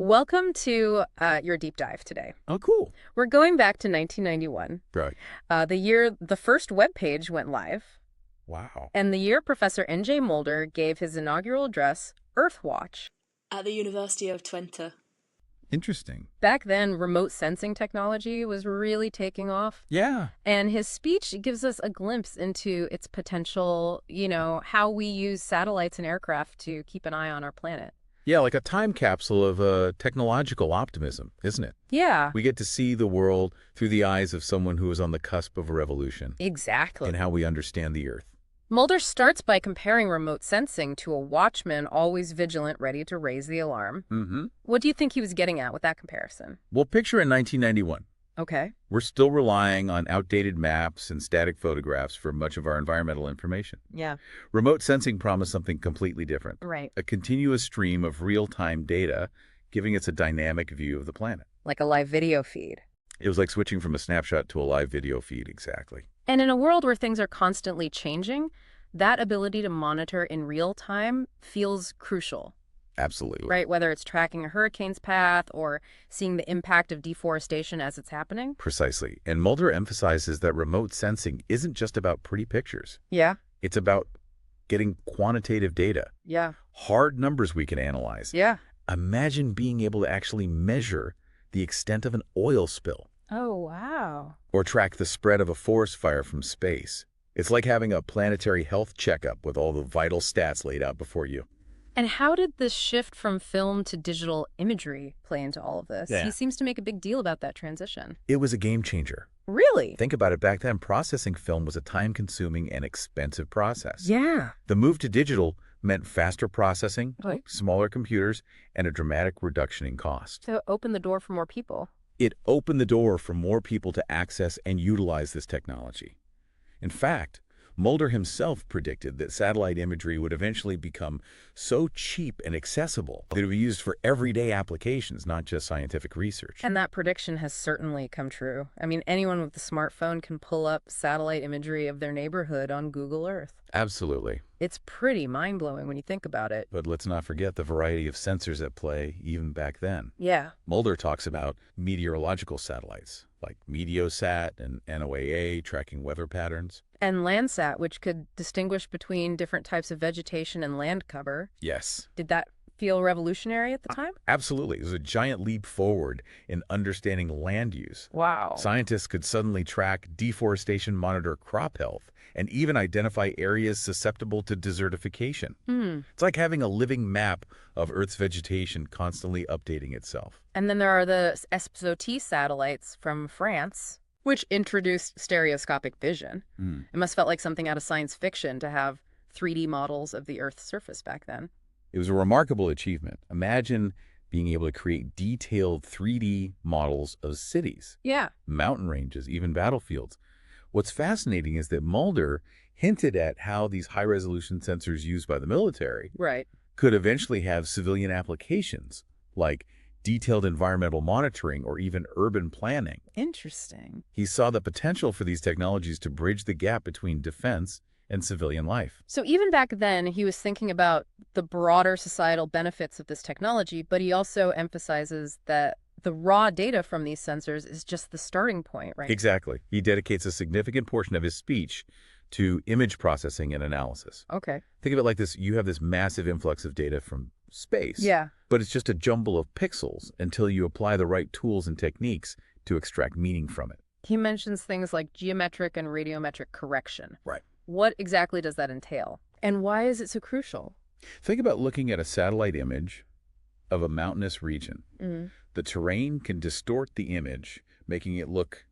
Welcome to your deep dive today. Oh, cool. We're going back to 1991, Right. the year the first web page went live, Wow. and the year Professor N.J. Mulder gave his inaugural address, EarthWatch. At the University of Twente. Interesting. Back then, remote sensing technology was really taking off, Yeah. and his speech gives us a glimpse into its potential, how we use satellites and aircraft to keep an eye on our planet. Yeah, like a time capsule of technological optimism, isn't it? Yeah, We get to see the world through the eyes of someone who is on the cusp of a revolution exactly. in how we understand the Earth. Mulder starts by comparing remote sensing to a watchman always vigilant, ready to raise the alarm. Mm-hmm. What do you think he was getting at with that comparison? Well, picture in 1991. Okay. We're still relying on outdated maps and static photographs for much of our environmental information. Yeah. Remote sensing promised something completely different. Right. A continuous stream of real-time data, giving us a dynamic view of the planet. Like a live video feed. It was like switching from a snapshot to a live video feed, exactly. And in a world where things are constantly changing, that ability to monitor in real time feels crucial, Absolutely. right? Whether it's tracking a hurricane's path or seeing the impact of deforestation as it's happening. Precisely. And Mulder emphasizes that remote sensing isn't just about pretty pictures. Yeah. It's about getting quantitative data, Yeah. hard numbers we can analyze. Yeah. Imagine being able to actually measure the extent of an oil spill Oh, wow. or track the spread of a forest fire from space. It's like having a planetary health checkup with all the vital stats laid out before you. And how did this shift from film to digital imagery play into all of this? Yeah. He seems to make a big deal about that transition. It was a game changer. Really? Think about it, back then, processing film was a time-consuming and expensive process. Yeah. The move to digital meant faster processing, Right. smaller computers, and a dramatic reduction in cost. So open the door for more people. It opened the door for more people to access and utilize this technology. In fact, Mulder himself predicted that satellite imagery would eventually become so cheap and accessible that it would be used for everyday applications, not just scientific research. And that prediction has certainly come true. I mean, anyone with a smartphone can pull up satellite imagery of their neighborhood on Google Earth. Absolutely. It's pretty mind-blowing when you think about it. But let's not forget the variety of sensors at play even back then. Yeah. Mulder talks about meteorological satellites like Meteosat and NOAA tracking weather patterns. And LANDSAT, which could distinguish between different types of vegetation and land cover. Yes, Did that feel revolutionary at the time? absolutely. It was a giant leap forward in understanding land use. Wow. Scientists could suddenly track deforestation, monitor crop health, and even identify areas susceptible to desertification. It's like having a living map of Earth's vegetation constantly updating itself. And then there are the SOT satellites from France, which introduced stereoscopic vision. It must have felt like something out of science fiction to have 3D models of the Earth's surface back then. It was a remarkable achievement. Imagine being able to create detailed 3D models of cities, Yeah. mountain ranges, even battlefields. What's fascinating is that Mulder hinted at how these high-resolution sensors used by the military Right. could eventually have civilian applications, like detailed environmental monitoring or even urban planning. Interesting. He saw the potential for these technologies to bridge the gap between defense and civilian life. So even back then, he was thinking about the broader societal benefits of this technology, but he also emphasizes that the raw data from these sensors is just the starting point, right? Exactly. He dedicates a significant portion of his speech to image processing and analysis. Okay. Think of it like this. You have this massive influx of data from space, Yeah. but it's just a jumble of pixels until you apply the right tools and techniques to extract meaning from it. He mentions things like geometric and radiometric correction. Right. What exactly does that entail? And why is it so crucial? Think about looking at a satellite image of a mountainous region. The terrain can distort the image, making it look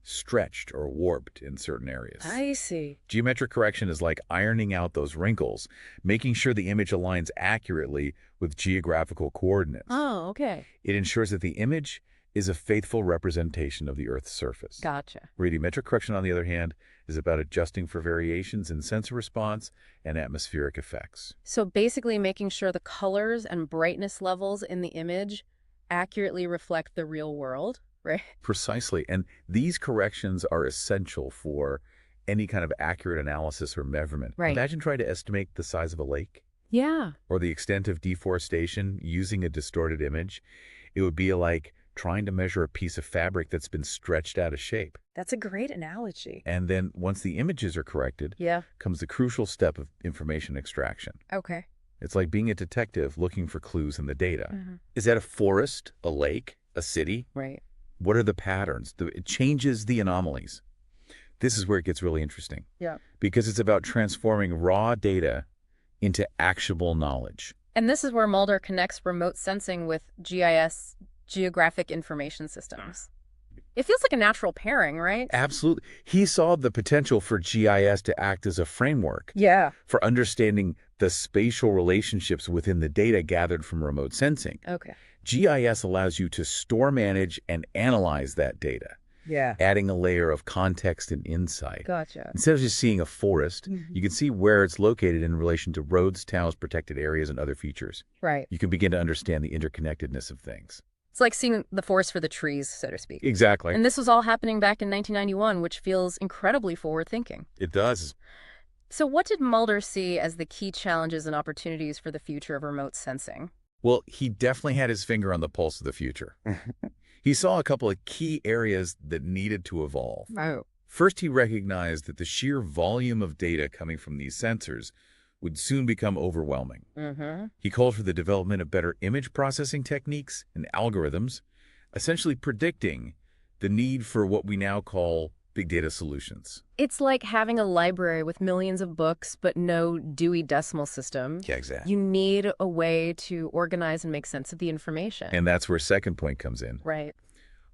stretched or warped in certain areas. I see. Geometric correction is like ironing out those wrinkles, making sure the image aligns accurately with geographical coordinates. Oh, okay. It ensures that the image is a faithful representation of the Earth's surface. Gotcha. Radiometric correction, on the other hand, is about adjusting for variations in sensor response and atmospheric effects. So basically making sure the colors and brightness levels in the image accurately reflect the real world, right? Precisely. And these corrections are essential for any kind of accurate analysis or measurement. Right. Imagine trying to estimate the size of a lake Yeah. or the extent of deforestation using a distorted image. It would be like trying to measure a piece of fabric that's been stretched out of shape. That's a great analogy. And then once the images are corrected, Yeah. comes the crucial step of information extraction. Okay. It's like being a detective looking for clues in the data. Mm-hmm. Is that a forest, a lake, a city? Right. What are the patterns? It changes the anomalies. This is where it gets really interesting. Yeah. Because it's about transforming raw data into actionable knowledge. And this is where Mulder connects remote sensing with GIS, Geographic Information Systems. It feels like a natural pairing, right? Absolutely. He saw the potential for GIS to act as a framework Yeah. for understanding the spatial relationships within the data gathered from remote sensing. Okay. GIS allows you to store, manage, and analyze that data, Yeah. adding a layer of context and insight. Gotcha. Instead of just seeing a forest, you can see where it's located in relation to roads, towns, protected areas, and other features. Right. You can begin to understand the interconnectedness of things. It's like seeing the forest for the trees, so to speak. Exactly. And this was all happening back in 1991, which feels incredibly forward-thinking. It does. So what did Mulder see as the key challenges and opportunities for the future of remote sensing? Well, he definitely had his finger on the pulse of the future. He saw a couple of key areas that needed to evolve. Oh. First, he recognized that the sheer volume of data coming from these sensors would soon become overwhelming. Mm-hmm. He called for the development of better image processing techniques and algorithms, essentially predicting the need for what we now call big data solutions. It's like having a library with millions of books, but no Dewey Decimal System. Yeah, exactly. You need a way to organize and make sense of the information. And that's where second point comes in. Right.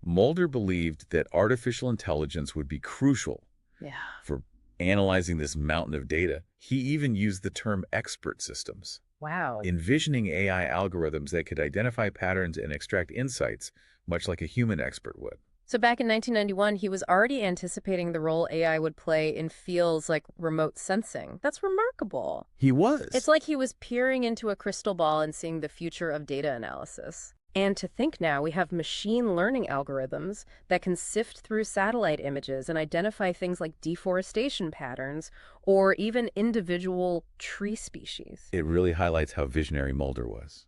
Mulder believed that artificial intelligence would be crucial Yeah. for analyzing this mountain of data. He even used the term expert systems, Wow. envisioning AI algorithms that could identify patterns and extract insights, much like a human expert would. So back in 1991, he was already anticipating the role AI would play in fields like remote sensing. That's remarkable. He was. It's like he was peering into a crystal ball and seeing the future of data analysis. And to think now, we have machine learning algorithms that can sift through satellite images and identify things like deforestation patterns or even individual tree species. It really highlights how visionary Mulder was.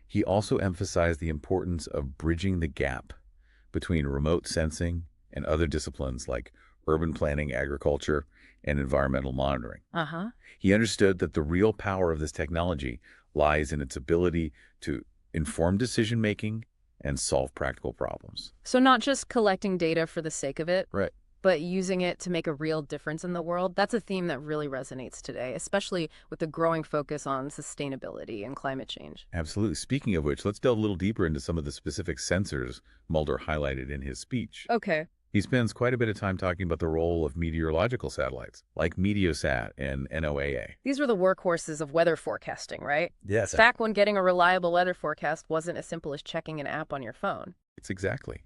He also emphasized the importance of bridging the gap between remote sensing and other disciplines like urban planning, agriculture, and environmental monitoring. Uh-huh. He understood that the real power of this technology lies in its ability to inform decision-making and solve practical problems. So not just collecting data for the sake of it, Right. but using it to make a real difference in the world. That's a theme that really resonates today, especially with the growing focus on sustainability and climate change. Absolutely. Speaking of which, let's delve a little deeper into some of the specific sensors Mulder highlighted in his speech. Okay. He spends quite a bit of time talking about the role of meteorological satellites, like Meteosat and NOAA. These were the workhorses of weather forecasting, right? Yes. Back when getting a reliable weather forecast wasn't as simple as checking an app on your phone. It's exactly.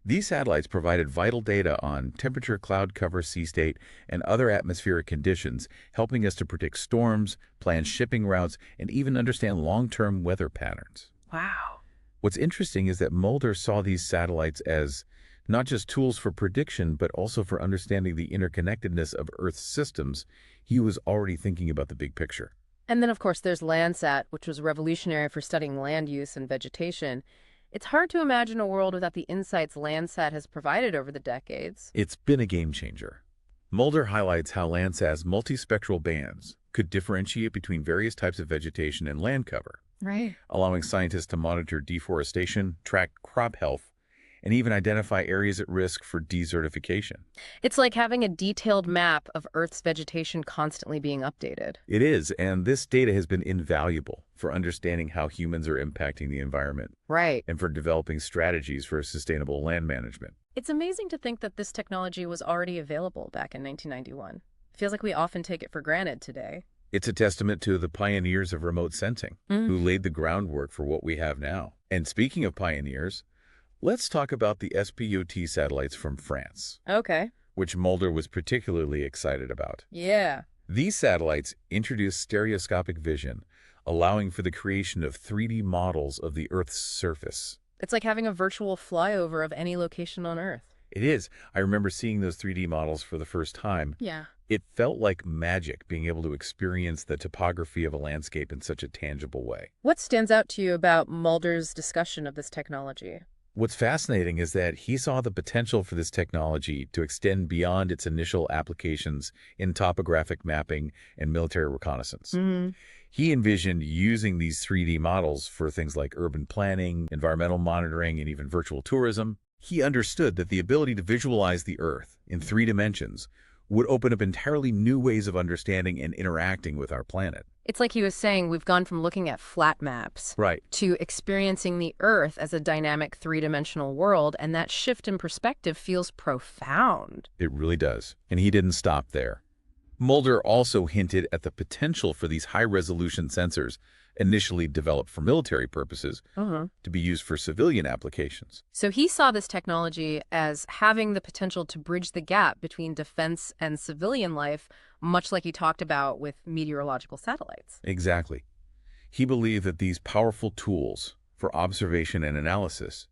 These satellites provided vital data on temperature, cloud cover, sea state, and other atmospheric conditions, helping us to predict storms, plan shipping routes, and even understand long-term weather patterns. Wow. What's interesting is that Mulder saw these satellites as not just tools for prediction, but also for understanding the interconnectedness of Earth's systems. He was already thinking about the big picture. And then, of course, there's LANDSAT, which was revolutionary for studying land use and vegetation. It's hard to imagine a world without the insights LANDSAT has provided over the decades. It's been a game changer. Mulder highlights how LANDSAT's multispectral bands could differentiate between various types of vegetation and land cover, Right. allowing scientists to monitor deforestation, track crop health, and even identify areas at risk for desertification. It's like having a detailed map of Earth's vegetation constantly being updated. It is, and this data has been invaluable for understanding how humans are impacting the environment Right. and for developing strategies for sustainable land management. It's amazing to think that this technology was already available back in 1991. It feels like we often take it for granted today. It's a testament to the pioneers of remote sensing who laid the groundwork for what we have now. And speaking of pioneers, let's talk about the SPOT satellites from France, Okay. which Mulder was particularly excited about. Yeah. These satellites introduce stereoscopic vision, allowing for the creation of 3D models of the Earth's surface. It's like having a virtual flyover of any location on Earth. It is. I remember seeing those 3D models for the first time. Yeah. It felt like magic being able to experience the topography of a landscape in such a tangible way. What stands out to you about Mulder's discussion of this technology? What's fascinating is that he saw the potential for this technology to extend beyond its initial applications in topographic mapping and military reconnaissance. He envisioned using these 3D models for things like urban planning, environmental monitoring, and even virtual tourism. He understood that the ability to visualize the Earth in 3 dimensions would open up entirely new ways of understanding and interacting with our planet. It's like he was saying we've gone from looking at flat maps Right. to experiencing the Earth as a dynamic three-dimensional world, and that shift in perspective feels profound. It really does. And he didn't stop there. Mulder also hinted at the potential for these high-resolution sensors, initially developed for military purposes, to be used for civilian applications. So he saw this technology as having the potential to bridge the gap between defense and civilian life, much like he talked about with meteorological satellites. Exactly. He believed that these powerful tools for observation and analysis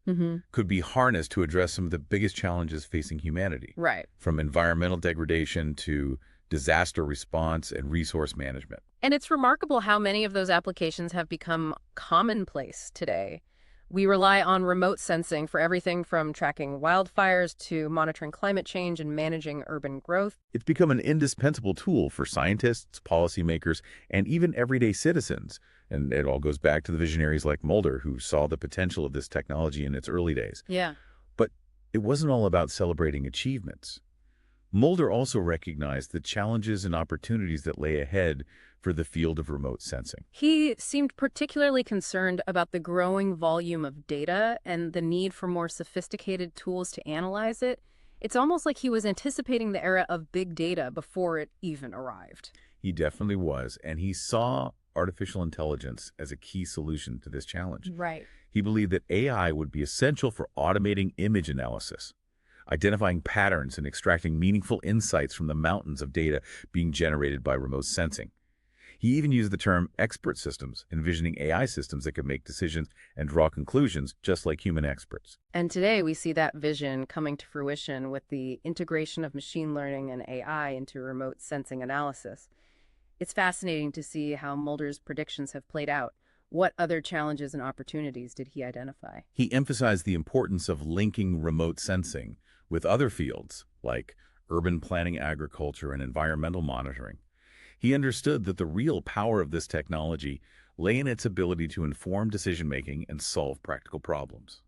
could be harnessed to address some of the biggest challenges facing humanity, Right. from environmental degradation to disaster response and resource management. And it's remarkable how many of those applications have become commonplace today. We rely on remote sensing for everything from tracking wildfires to monitoring climate change and managing urban growth. It's become an indispensable tool for scientists, policymakers, and even everyday citizens. And it all goes back to the visionaries like Mulder, who saw the potential of this technology in its early days. Yeah. But it wasn't all about celebrating achievements. Mulder also recognized the challenges and opportunities that lay ahead for the field of remote sensing. He seemed particularly concerned about the growing volume of data and the need for more sophisticated tools to analyze it. It's almost like he was anticipating the era of big data before it even arrived. He definitely was, and he saw artificial intelligence as a key solution to this challenge. Right. He believed that AI would be essential for automating image analysis, identifying patterns and extracting meaningful insights from the mountains of data being generated by remote sensing. He even used the term expert systems, envisioning AI systems that could make decisions and draw conclusions just like human experts. And today we see that vision coming to fruition with the integration of machine learning and AI into remote sensing analysis. It's fascinating to see how Mulder's predictions have played out. What other challenges and opportunities did he identify? He emphasized the importance of linking remote sensing with other fields like urban planning, agriculture, and environmental monitoring. He understood that the real power of this technology lay in its ability to inform decision-making and solve practical problems.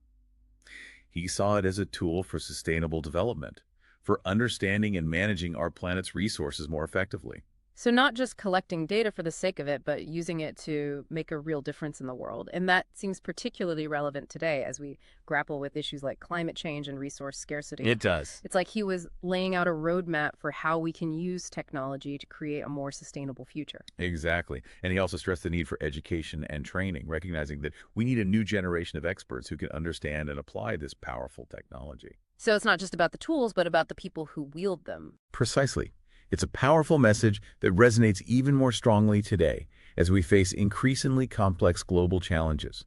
He saw it as a tool for sustainable development, for understanding and managing our planet's resources more effectively. So not just collecting data for the sake of it, but using it to make a real difference in the world. And that seems particularly relevant today as we grapple with issues like climate change and resource scarcity. It does. It's like he was laying out a roadmap for how we can use technology to create a more sustainable future. Exactly. And he also stressed the need for education and training, recognizing that we need a new generation of experts who can understand and apply this powerful technology. So it's not just about the tools, but about the people who wield them. Precisely. It's a powerful message that resonates even more strongly today as we face increasingly complex global challenges.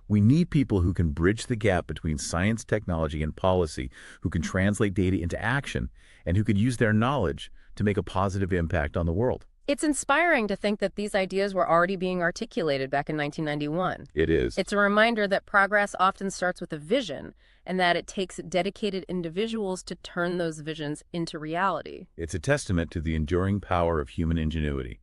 We need people who can bridge the gap between science, technology, and policy, who can translate data into action, and who can use their knowledge to make a positive impact on the world. It's inspiring to think that these ideas were already being articulated back in 1991. It is. It's a reminder that progress often starts with a vision, and that it takes dedicated individuals to turn those visions into reality. It's a testament to the enduring power of human ingenuity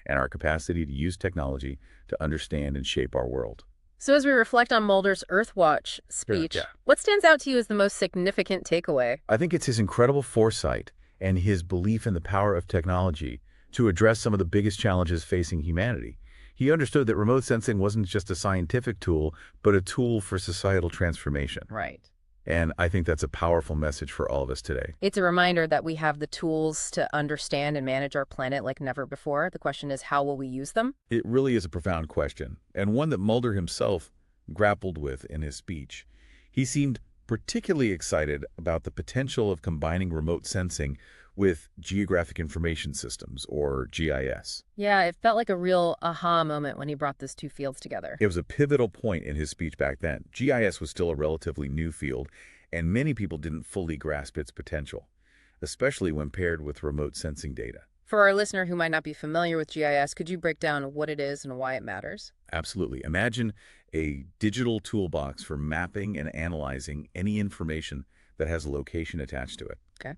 and our capacity to use technology to understand and shape our world. So as we reflect on Mulder's EarthWatch speech, what stands out to you as the most significant takeaway? I think it's his incredible foresight and his belief in the power of technology to address some of the biggest challenges facing humanity. He understood that remote sensing wasn't just a scientific tool, but a tool for societal transformation. Right. And I think that's a powerful message for all of us today. It's a reminder that we have the tools to understand and manage our planet like never before. The question is, how will we use them? It really is a profound question, and one that Mulder himself grappled with in his speech. He seemed particularly excited about the potential of combining remote sensing with geographic information systems, or GIS. Yeah, it felt like a real aha moment when he brought those two fields together. It was a pivotal point in his speech back then. GIS was still a relatively new field, and many people didn't fully grasp its potential, especially when paired with remote sensing data. For our listener who might not be familiar with GIS, could you break down what it is and why it matters? Absolutely. Imagine a digital toolbox for mapping and analyzing any information that has a location attached to it. Okay.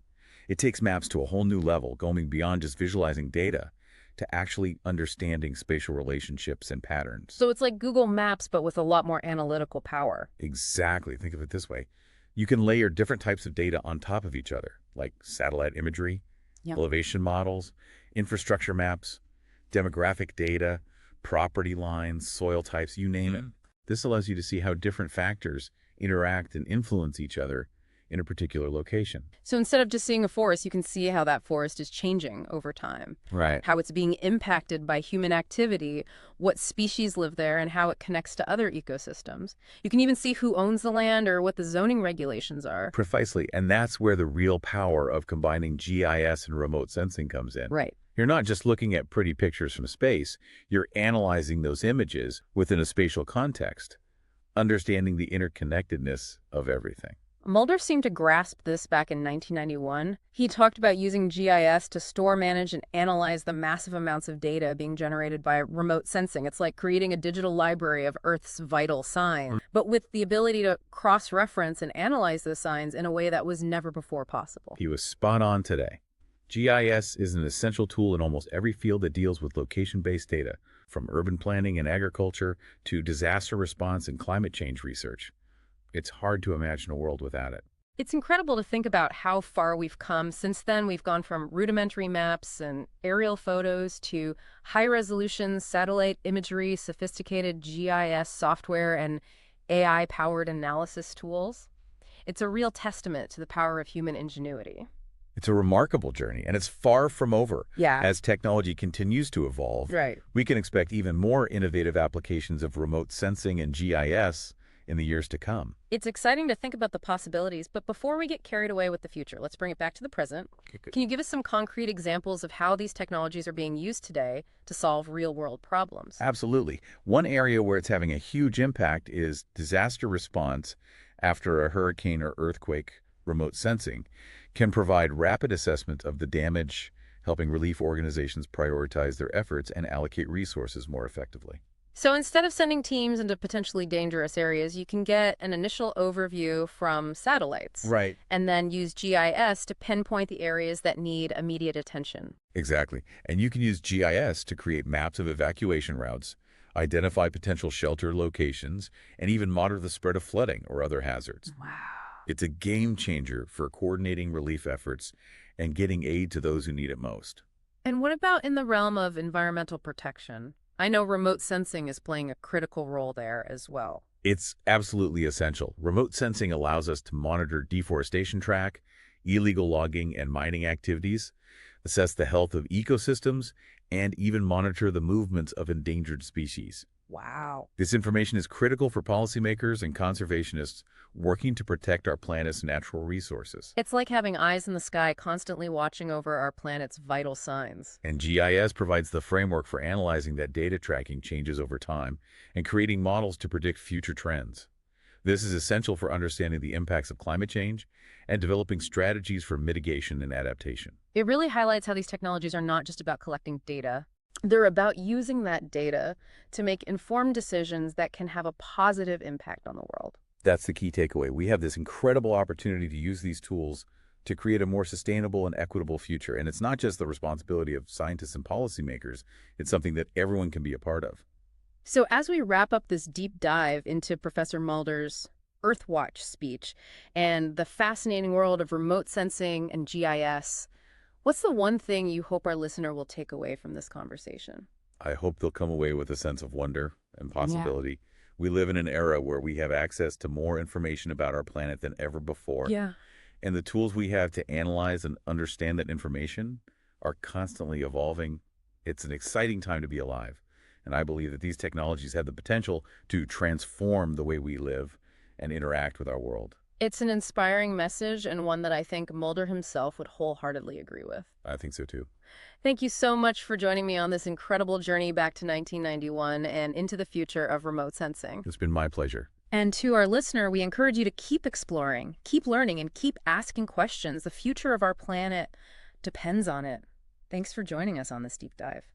It takes maps to a whole new level, going beyond just visualizing data to actually understanding spatial relationships and patterns. So it's like Google Maps, but with a lot more analytical power. Exactly. Think of it this way. You can layer different types of data on top of each other, like satellite imagery, Yeah. elevation models, infrastructure maps, demographic data, property lines, soil types, you name it. This allows you to see how different factors interact and influence each other in a particular location. So instead of just seeing a forest, you can see how that forest is changing over time, Right. how it's being impacted by human activity, what species live there, and how it connects to other ecosystems. You can even see who owns the land or what the zoning regulations are. Precisely. And that's where the real power of combining GIS and remote sensing comes in. Right. You're not just looking at pretty pictures from space, you're analyzing those images within a spatial context, understanding the interconnectedness of everything. Mulder seemed to grasp this back in 1991. He talked about using GIS to store, manage, and analyze the massive amounts of data being generated by remote sensing. It's like creating a digital library of Earth's vital signs, but with the ability to cross-reference and analyze those signs in a way that was never before possible. He was spot on today. GIS is an essential tool in almost every field that deals with location-based data, from urban planning and agriculture to disaster response and climate change research. It's hard to imagine a world without it. It's incredible to think about how far we've come. Since then, we've gone from rudimentary maps and aerial photos to high-resolution satellite imagery, sophisticated GIS software, and AI-powered analysis tools. It's a real testament to the power of human ingenuity. It's a remarkable journey, and it's far from over. Yeah. As technology continues to evolve, Right. we can expect even more innovative applications of remote sensing and GIS in the years to come. It's exciting to think about the possibilities, but before we get carried away with the future, let's bring it back to the present. Can you give us some concrete examples of how these technologies are being used today to solve real-world problems? Absolutely. One area where it's having a huge impact is disaster response after a hurricane or earthquake. Remote sensing can provide rapid assessment of the damage, helping relief organizations prioritize their efforts and allocate resources more effectively. So instead of sending teams into potentially dangerous areas, you can get an initial overview from satellites. Right. And then use GIS to pinpoint the areas that need immediate attention. Exactly. And you can use GIS to create maps of evacuation routes, identify potential shelter locations, and even monitor the spread of flooding or other hazards. Wow. It's a game changer for coordinating relief efforts and getting aid to those who need it most. And what about in the realm of environmental protection? I know remote sensing is playing a critical role there as well. It's absolutely essential. Remote sensing allows us to monitor deforestation track, illegal logging and mining activities, assess the health of ecosystems, and even monitor the movements of endangered species. Wow. This information is critical for policymakers and conservationists working to protect our planet's natural resources. It's like having eyes in the sky constantly watching over our planet's vital signs. And GIS provides the framework for analyzing that data tracking changes over time and creating models to predict future trends. This is essential for understanding the impacts of climate change and developing strategies for mitigation and adaptation. It really highlights how these technologies are not just about collecting data. They're about using that data to make informed decisions that can have a positive impact on the world. That's the key takeaway. We have this incredible opportunity to use these tools to create a more sustainable and equitable future. And it's not just the responsibility of scientists and policymakers. It's something that everyone can be a part of. So as we wrap up this deep dive into Professor Mulder's EarthWatch speech and the fascinating world of remote sensing and GIS, what's the one thing you hope our listener will take away from this conversation? I hope they'll come away with a sense of wonder and possibility. We live in an era where we have access to more information about our planet than ever before. Yeah. And the tools we have to analyze and understand that information are constantly evolving. It's an exciting time to be alive. And I believe that these technologies have the potential to transform the way we live and interact with our world. It's an inspiring message and one that I think Mulder himself would wholeheartedly agree with. I think so too. Thank you so much for joining me on this incredible journey back to 1991 and into the future of remote sensing. It's been my pleasure. And to our listener, we encourage you to keep exploring, keep learning, and keep asking questions. The future of our planet depends on it. Thanks for joining us on this deep dive.